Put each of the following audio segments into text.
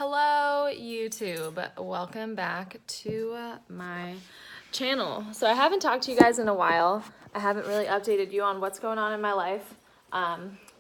Hello YouTube, welcome back to my channel. So I haven't talked to you guys in a while. I haven't really updated you on what's going on in my life.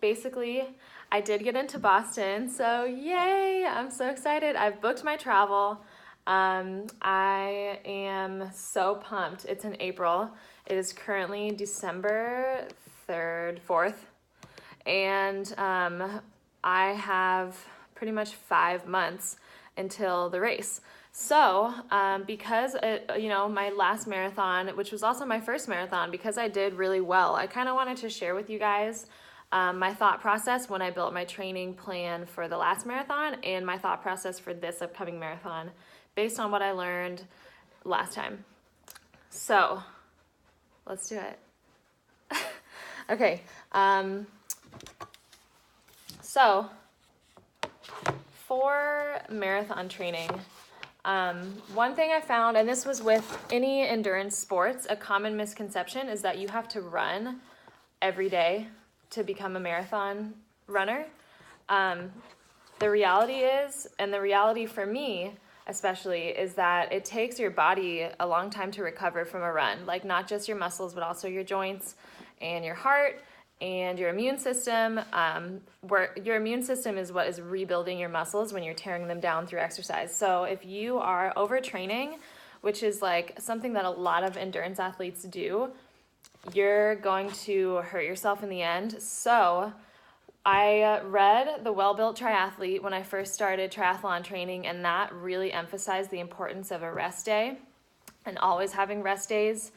Basically, I did get into Boston, so yay, I'm so excited. I've booked my travel. I am so pumped. It's in April. It is currently December 3rd, 4th, and I have pretty much 5 months until the race. So because my last marathon, which was also my first marathon, because I did really well, I kind of wanted to share with you guys my thought process when I built my training plan for the last marathon and my thought process for this upcoming marathon based on what I learned last time. So let's do it. Okay. So for marathon training, one thing I found, and this was with any endurance sports, a common misconception is that you have to run every day to become a marathon runner. The reality is, and the reality for me especially, is that it takes your body a long time to recover from a run. Like not just your muscles, but also your joints and your heart and your immune system. Where your immune system is what is rebuilding your muscles when you're tearing them down through exercise. So if you are overtraining, which is like something that a lot of endurance athletes do, you're going to hurt yourself in the end. So I read The Well-Built Triathlete when I first started triathlon training, and that really emphasized the importance of a rest day and always having rest days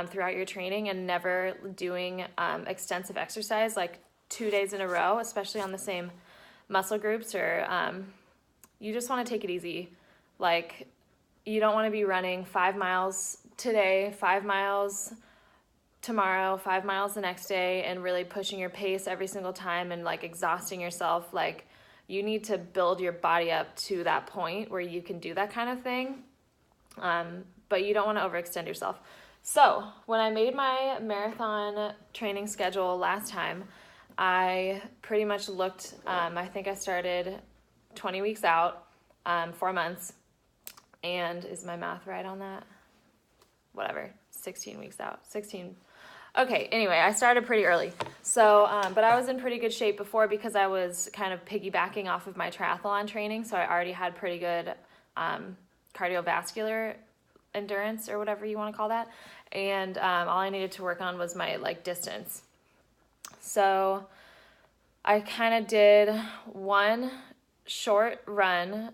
throughout your training, and never doing extensive exercise like 2 days in a row, especially on the same muscle groups, or you just want to take it easy. Like you don't want to be running 5 miles today, 5 miles tomorrow, 5 miles the next day, and really pushing your pace every single time and like exhausting yourself. Like you need to build your body up to that point where you can do that kind of thing, but you don't want to overextend yourself. So when I made my marathon training schedule last time, I pretty much looked, I think I started 20 weeks out, 4 months, and is my math right on that? Whatever, 16 weeks out, 16. Okay, anyway, I started pretty early. So, but I was in pretty good shape before because I was kind of piggybacking off of my triathlon training. So I already had pretty good cardiovascular endurance, or whatever you want to call that. And all I needed to work on was my like distance. So I kind of did one short run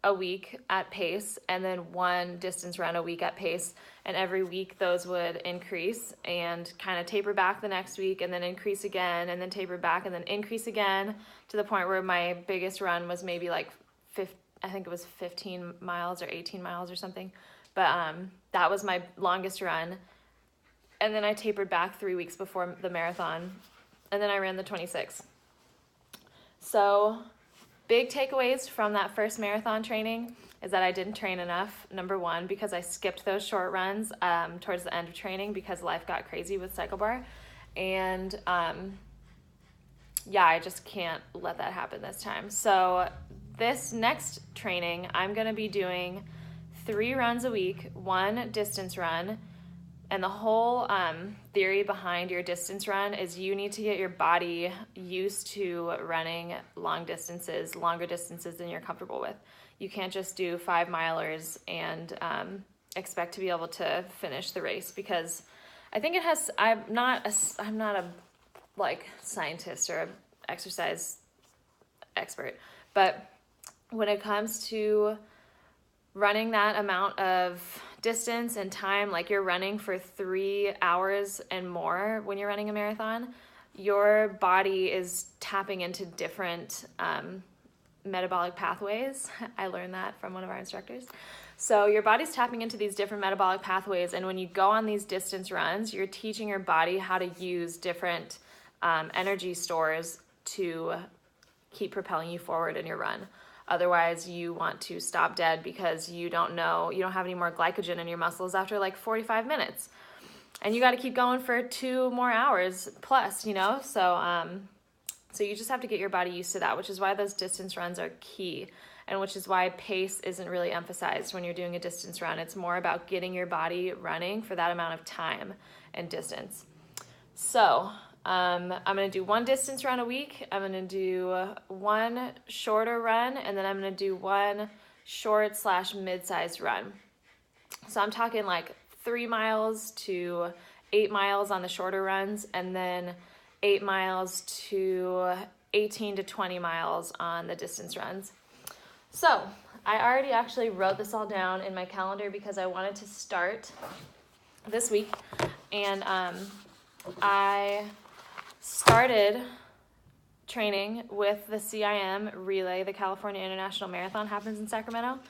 a week at pace, and then one distance run a week at pace. And every week those would increase and kind of taper back the next week, and then increase again, and then taper back, and then increase again, to the point where my biggest run was maybe like 15 miles or 18 miles or something. But that was my longest run. And then I tapered back 3 weeks before the marathon, and then I ran the 26. So big takeaways from that first marathon training is that I didn't train enough, number one, because I skipped those short runs towards the end of training because life got crazy with CycleBar. And I just can't let that happen this time. So this next training, I'm going to be doing 3 runs a week, 1 distance run. And the whole theory behind your distance run is you need to get your body used to running longer distances than you're comfortable with. You can't just do 5 milers and expect to be able to finish the race, because I think it has, I'm not a like scientist or a exercise expert, but when it comes to running that amount of distance and time, like you're running for 3 hours and more when you're running a marathon, your body is tapping into different metabolic pathways. I learned that from one of our instructors. So your body's tapping into these different metabolic pathways, and when you go on these distance runs, you're teaching your body how to use different energy stores to keep propelling you forward in your run. Otherwise, you want to stop dead because you don't have any more glycogen in your muscles after like 45 minutes. And you got to keep going for 2 more hours plus, So you just have to get your body used to that, which is why those distance runs are key. and which is why pace isn't really emphasized when you're doing a distance run. It's more about getting your body running for that amount of time and distance. So I'm going to do one distance run a week. I'm going to do one shorter run, and then I'm going to do one short / mid-sized run. So I'm talking like 3 miles to 8 miles on the shorter runs, and then 8 miles to 18 to 20 miles on the distance runs. So I already actually wrote this all down in my calendar because I wanted to start this week, and I started training with the CIM relay. The California International Marathon happens in Sacramento,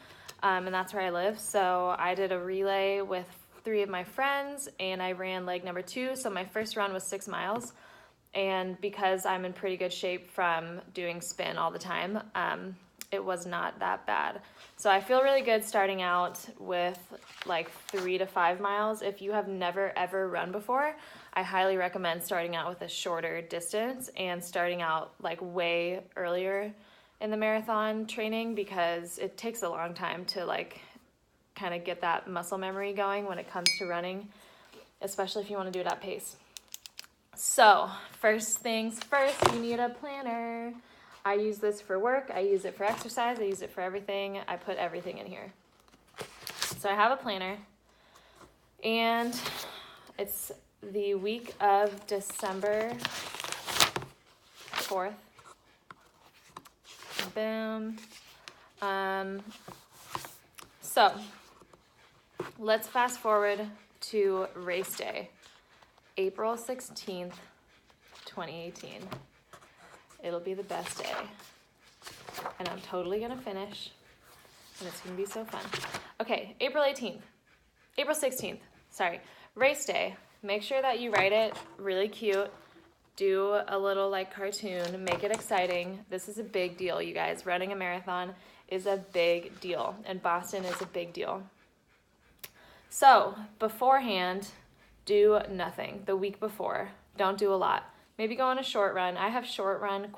and that's where I live. So I did a relay with 3 of my friends, and I ran leg number 2. So my first run was 6 miles, and because I'm in pretty good shape from doing spin all the time, it was not that bad. So I feel really good starting out with like 3 to 5 miles. If you have never ever run before, I highly recommend starting out with a shorter distance and starting out like way earlier in the marathon training, because it takes a long time to like kind of get that muscle memory going when it comes to running, especially if you want to do it at pace. So first things first, you need a planner. I use this for work, I use it for exercise, I use it for everything. I put everything in here. So I have a planner, and it's the week of December 4th. Boom. So let's fast forward to race day, April 16th, 2018. It'll be the best day, and I'm totally gonna finish, and it's gonna be so fun. Okay, April 16th, sorry, race day. Make sure that you write it really cute. Do a little like cartoon, make it exciting. This is a big deal, you guys. Running a marathon is a big deal, and Boston is a big deal. So beforehand, do nothing. The week before, don't do a lot. Maybe go on a short run. I have short run ?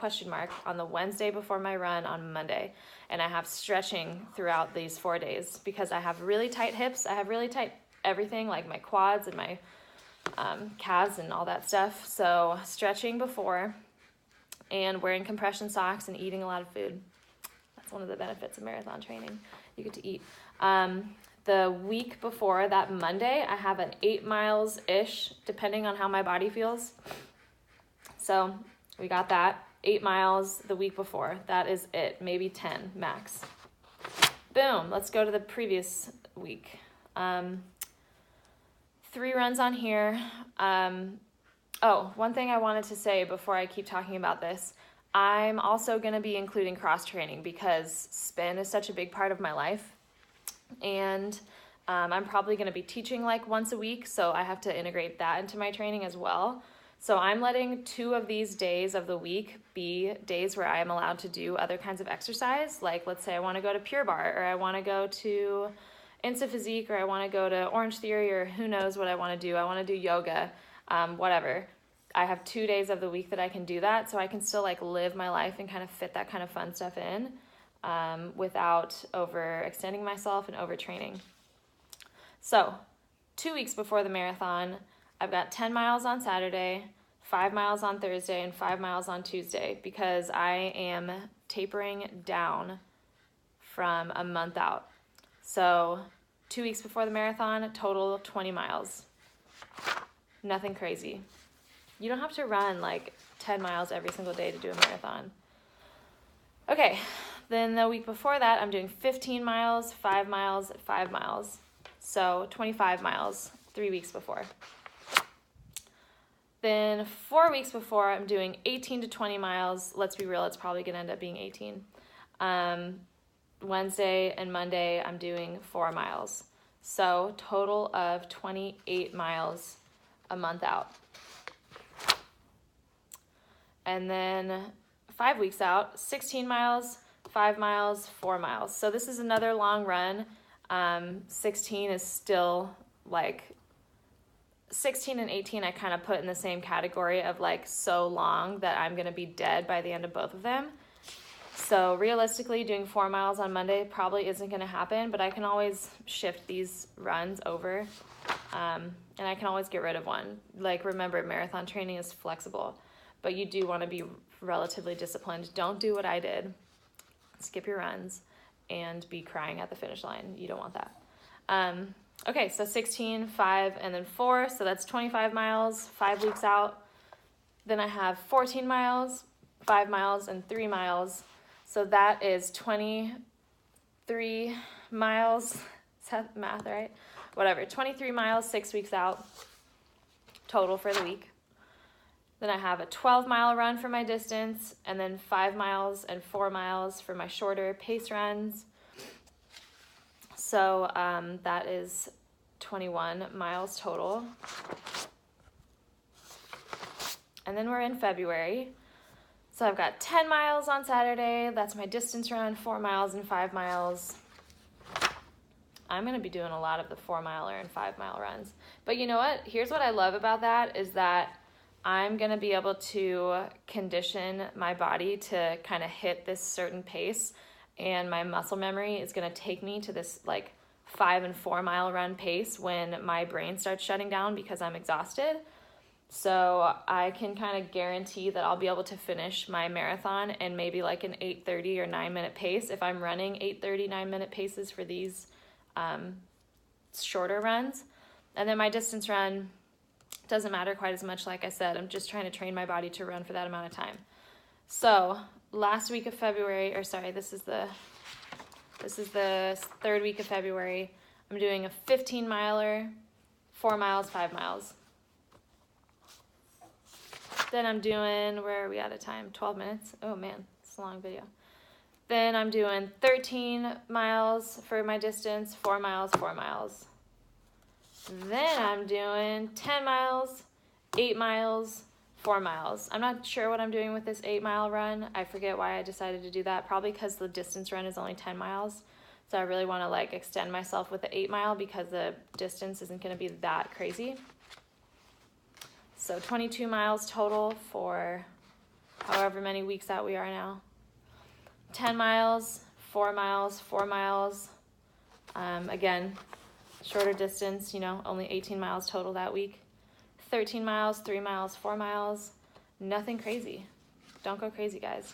On the Wednesday before my run on Monday, and I have stretching throughout these 4 days because I have really tight hips. I have really tight everything, like my quads and my calves and all that stuff. So stretching before, and wearing compression socks and eating a lot of food. That's one of the benefits of marathon training. You get to eat. The week before, that Monday, I have an 8 miles-ish, depending on how my body feels. So we got that. 8 miles the week before. That is it. Maybe 10 max. Boom. Let's go to the previous week. 3 runs on here. One thing I wanted to say before I keep talking about this. I'm also going to be including cross training because spin is such a big part of my life. And I'm probably going to be teaching like once a week, so I have to integrate that into my training as well. So I'm letting 2 of these days of the week be days where I am allowed to do other kinds of exercise. Like let's say I want to go to Pure Barre, or I want to go to Instaphysique, or I want to go to Orange Theory, or who knows what I want to do. I want to do yoga, whatever. I have 2 days of the week that I can do that, so I can still like live my life and kind of fit that kind of fun stuff in without overextending myself and overtraining. So 2 weeks before the marathon, I've got 10 miles on Saturday, 5 miles on Thursday, and 5 miles on Tuesday because I am tapering down from a month out. So 2 weeks before the marathon, total 20 miles. Nothing crazy. You don't have to run like 10 miles every single day to do a marathon. Okay, then the week before that, I'm doing 15 miles, 5 miles, 5 miles. So 25 miles, 3 weeks before. Then 4 weeks before, I'm doing 18 to 20 miles. Let's be real, it's probably going to end up being 18. Wednesday and Monday, I'm doing 4 miles. So total of 28 miles a month out. And then 5 weeks out, 16 miles, 5 miles, 4 miles. So this is another long run. 16 is still like 16 and 18 I kind of put in the same category of like so long that I'm going to be dead by the end of both of them. So realistically, doing 4 miles on Monday probably isn't going to happen, but I can always shift these runs over, and I can always get rid of one. Like, remember, marathon training is flexible, but you do want to be relatively disciplined. Don't do what I did. Skip your runs and be crying at the finish line. You don't want that. Okay, so 16, 5, and then 4. So that's 25 miles, 5 weeks out. Then I have 14 miles, 5 miles, and 3 miles. So that is 23 miles. Is that math right? Whatever. 23 miles, 6 weeks out total for the week. Then I have a 12-mile run for my distance, and then 5 miles and 4 miles for my shorter pace runs. So that is 21 miles total. And then we're in February. So I've got 10 miles on Saturday. That's my distance run, 4 miles and 5 miles. I'm going to be doing a lot of the 4-miler and 5-mile runs. But you know what? Here's what I love about that is that I'm going to be able to condition my body to kind of hit this certain pace, and my muscle memory is going to take me to this like 5 and 4 mile run pace when my brain starts shutting down because I'm exhausted. So I can kind of guarantee that I'll be able to finish my marathon in maybe like an 8:30 or 9-minute pace if I'm running 8:30, 9-minute paces for these shorter runs. And then my distance run doesn't matter quite as much. Like I said, I'm just trying to train my body to run for that amount of time. So last week of February, or sorry, this is the 3rd week of February. I'm doing a 15-miler, 4 miles, 5 miles. Then I'm doing, where are we at a time? 12 minutes. Oh man, it's a long video. Then I'm doing 13 miles for my distance, 4 miles, 4 miles. Then I'm doing 10 miles, 8 miles, 4 miles. I'm not sure what I'm doing with this 8-mile run. I forget why I decided to do that. Probably because the distance run is only 10 miles. So I really want to like extend myself with the 8-mile because the distance isn't going to be that crazy. So 22 miles total for however many weeks out we are now. 10 miles, 4 miles, 4 miles. Again, shorter distance, only 18 miles total that week. 13 miles, 3 miles, 4 miles. Nothing crazy. Don't go crazy, guys.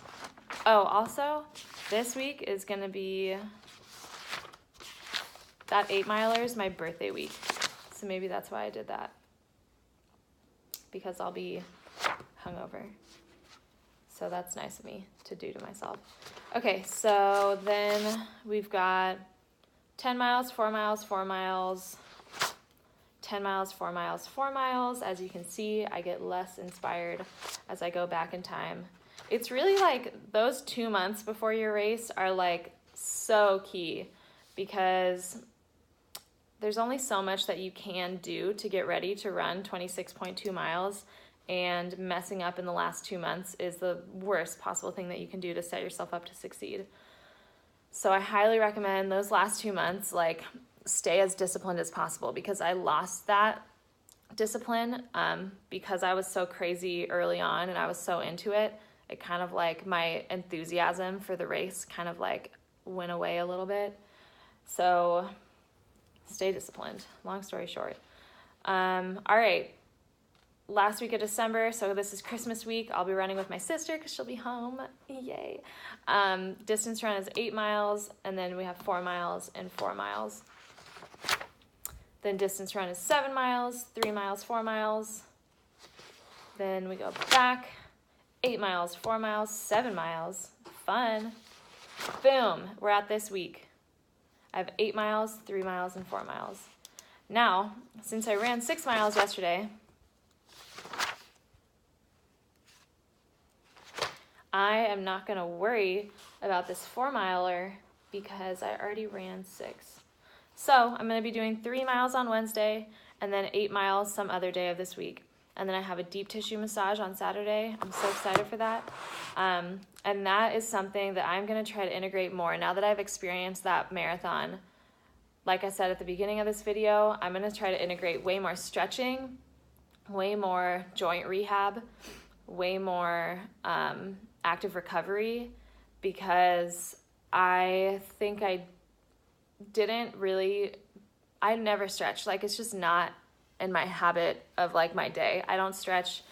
Oh, also, this week is going to be, that 8-miler is my birthday week. So maybe that's why I did that. Because I'll be hungover. So that's nice of me to do to myself. Okay, so then we've got 10 miles, 4 miles, 4 miles, 10 miles, 4 miles, 4 miles. As you can see, I get less inspired as I go back in time. It's really like those 2 months before your race are like so key because there's only so much that you can do to get ready to run 26.2 miles, and messing up in the last 2 months is the worst possible thing that you can do to set yourself up to succeed. So I highly recommend those last 2 months, like, stay as disciplined as possible, because I lost that discipline because I was so crazy early on and I was so into it. It kind of like my enthusiasm for the race kind of like went away a little bit. So stay disciplined. Long story short. All right. Last week of December, so this is Christmas week. I'll be running with my sister because she'll be home. Yay. Distance run is 8 miles, and then we have 4 miles and 4 miles. Then distance run is 7 miles, 3 miles, 4 miles. Then we go back, 8 miles, 4 miles, 7 miles. Fun. Boom, we're at this week. I have 8 miles, 3 miles, and 4 miles. Now, since I ran 6 miles yesterday, I am not going to worry about this 4-miler because I already ran 6. So I'm going to be doing 3 miles on Wednesday and then 8 miles some other day of this week. And then I have a deep tissue massage on Saturday. I'm so excited for that. And that is something that I'm going to try to integrate more. Now that I've experienced that marathon, like I said at the beginning of this video, I'm going to try to integrate way more stretching, way more joint rehab, way more active recovery, because I think I never stretch. Like, it's just not in my habit of like my day. I don't stretch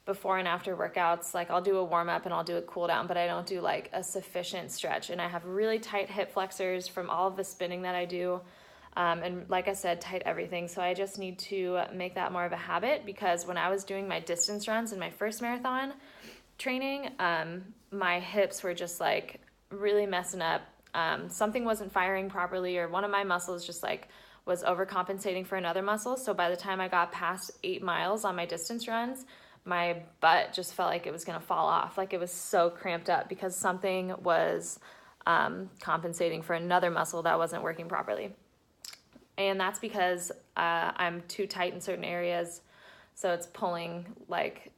before and after workouts. Like, I'll do a warm up and I'll do a cool down, but I don't do like a sufficient stretch. And I have really tight hip flexors from all of the spinning that I do. And like I said, tight everything. So I just need to make that more of a habit, because when I was doing my distance runs in my first marathon training, my hips were just like really messing up. Something wasn't firing properly, or one of my muscles just like was overcompensating for another muscle. So by the time I got past 8 miles on my distance runs, my butt just felt like it was going to fall off. Like, it was so cramped up because something was compensating for another muscle that wasn't working properly. And that's because I'm too tight in certain areas. So it's pulling like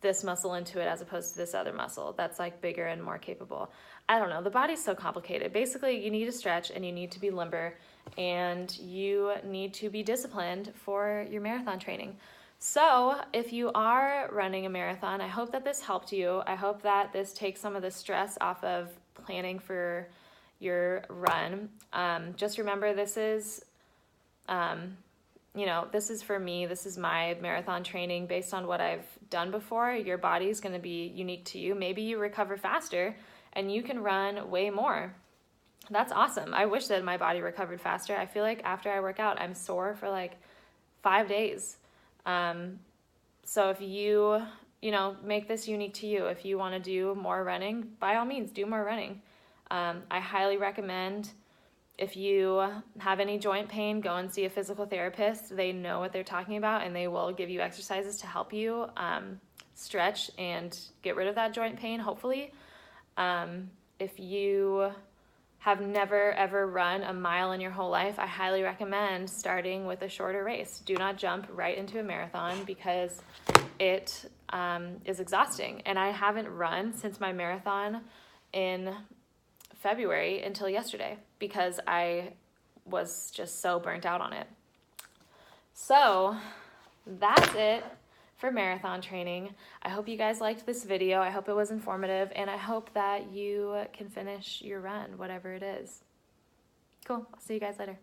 this muscle into it as opposed to this other muscle that's like bigger and more capable. I don't know. The body's so complicated. Basically, you need to stretch and you need to be limber and you need to be disciplined for your marathon training. So if you are running a marathon, I hope that this helped you. I hope that this takes some of the stress off of planning for your run. Just remember, this is this is for me. This is my marathon training based on what I've done before. Your body's going to be unique to you. Maybe you recover faster and you can run way more. That's awesome. I wish that my body recovered faster. I feel like after I work out, I'm sore for like 5 days. So if you make this unique to you, if you want to do more running, by all means, do more running. I highly recommend, if you have any joint pain, go and see a physical therapist. They know what they're talking about, and they will give you exercises to help you stretch and get rid of that joint pain, hopefully. If you have never, ever run a mile in your whole life, I highly recommend starting with a shorter race. Do not jump right into a marathon, because it is exhausting. And I haven't run since my marathon in February until yesterday, because I was just so burnt out on it. So that's it for marathon training. I hope you guys liked this video. I hope it was informative, and I hope that you can finish your run, whatever it is. Cool. I'll see you guys later.